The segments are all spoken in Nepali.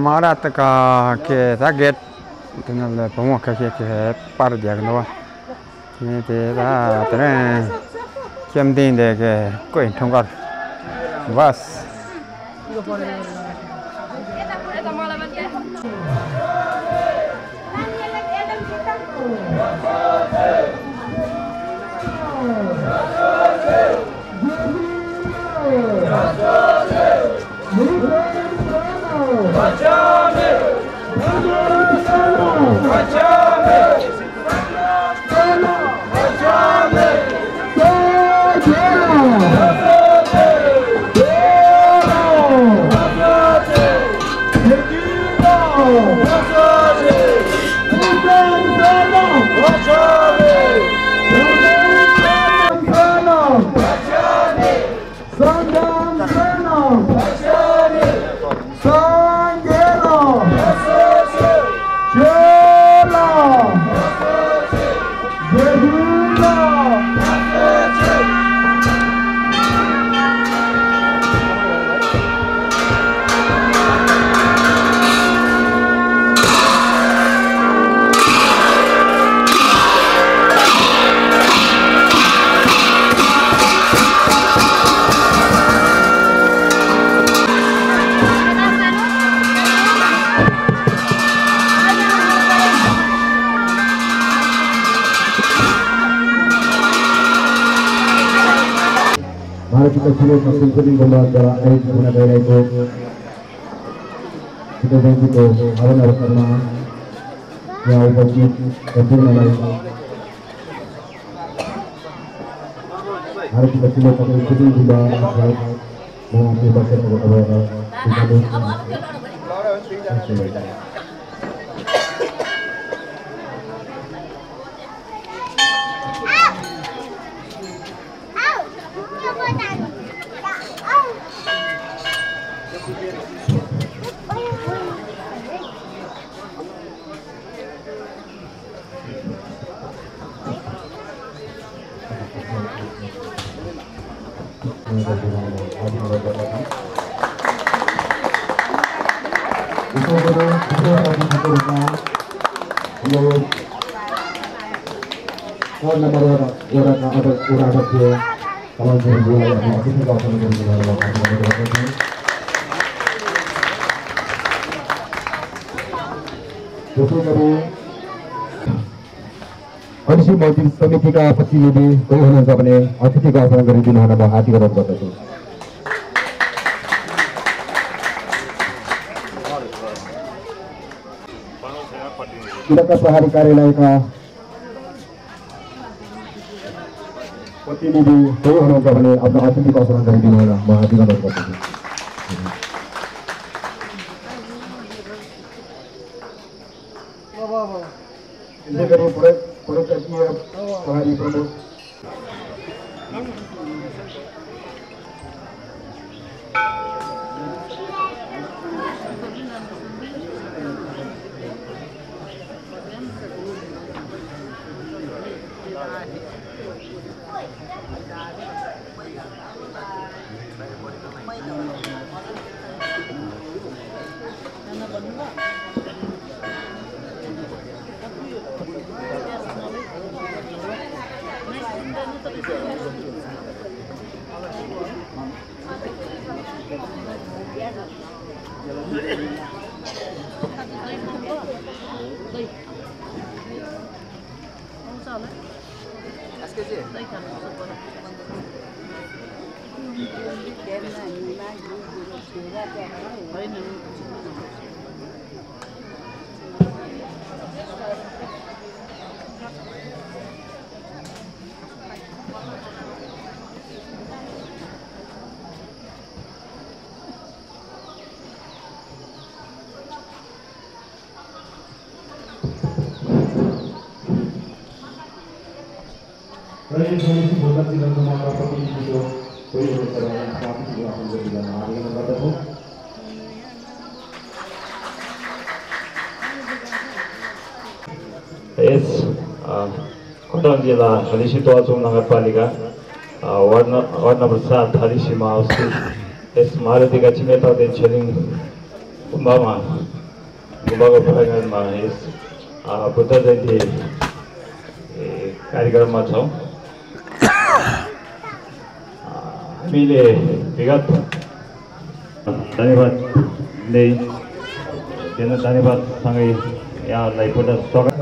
Mara taka ke target dengan pemua ke par dia kenapa? Ini dia tren kiamdin deh ke koin thongkar bas. Mari kita suruh masing-masing membaca ayat guna daerah itu. Kita begitu awan harus sama yang wajib sempurna lagi. Mari kita suruh masing-masing membaca mengakibatkan kepada Komisi Majelis Semitika प्रतिनिधि कोही हुनुहुन्छ भने अतिथिको आसन गरिदिनु हुन म हार्दिक अनुरोध गर्दछु। जिल्लाका प्रहरी कार्यालयका प्रतिनिधि कोही हुनुहुन्छ भने आफ्नो अतिथिको आसन गरिदिनु हुन म हार्दिक अनुरोध गर्दछु। प्रहरी प्रमुख Kota Jilah Halisi Tuacu Nagaparliga Ward number 7 Halisi Mausi Maruti Gachimeta de Cheling Umbama Umbaga Puragan Ma Buddha Jayanti कार्यक्रममा छौं हामीले विगत धन्यवाद सँगै यहाँलाई पुनः स्वागत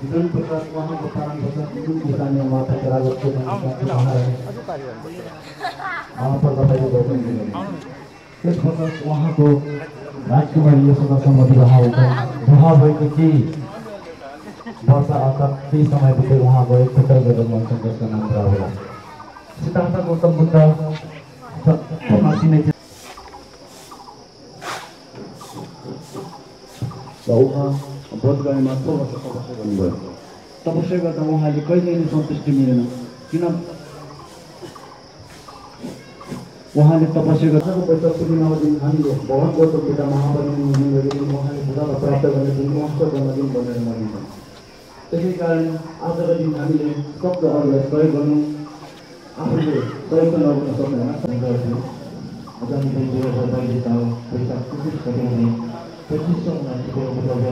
विभिन्न प्रकार वहाँको पारम्परिक जुन किसानले माता चराको त्यसपश्चात उहाँको राजकुमारी यशोदासम्मति विवाह भएको केही वर्ष अर्थात् केही समयपछि उहाँ गए पुत्र गरेर मन्छन् जसको नाम राहुल सिद्धार्थ गौतम बुद्ध उहाँ बोधगयामा 6 वर्ष तपस्या गर्नुभयो। तपस्या गर्दा उहाँले कहिले पनि सन्तुष्टि मिलेन किन उहाँले तपस्या गर्दाको पैसा पूर्णिमाको दिन हामीले भगवान गौतम बुद्ध महापरिनिर्वाण हुने उहाँले बुद्धलाई प्राप्त गर्ने दिन महोत्सव गर्न दिन भनेर मानिन्छ। त्यसै कारण आजको दिन हामीले शब्दहरूलाई प्रयोग गर्नु आफूले प्रयोग नगर्न सक्दैन। आगामी दिन 2022 साल पैसा कुछ सकिने 2500 मान्छेको उपलब्ध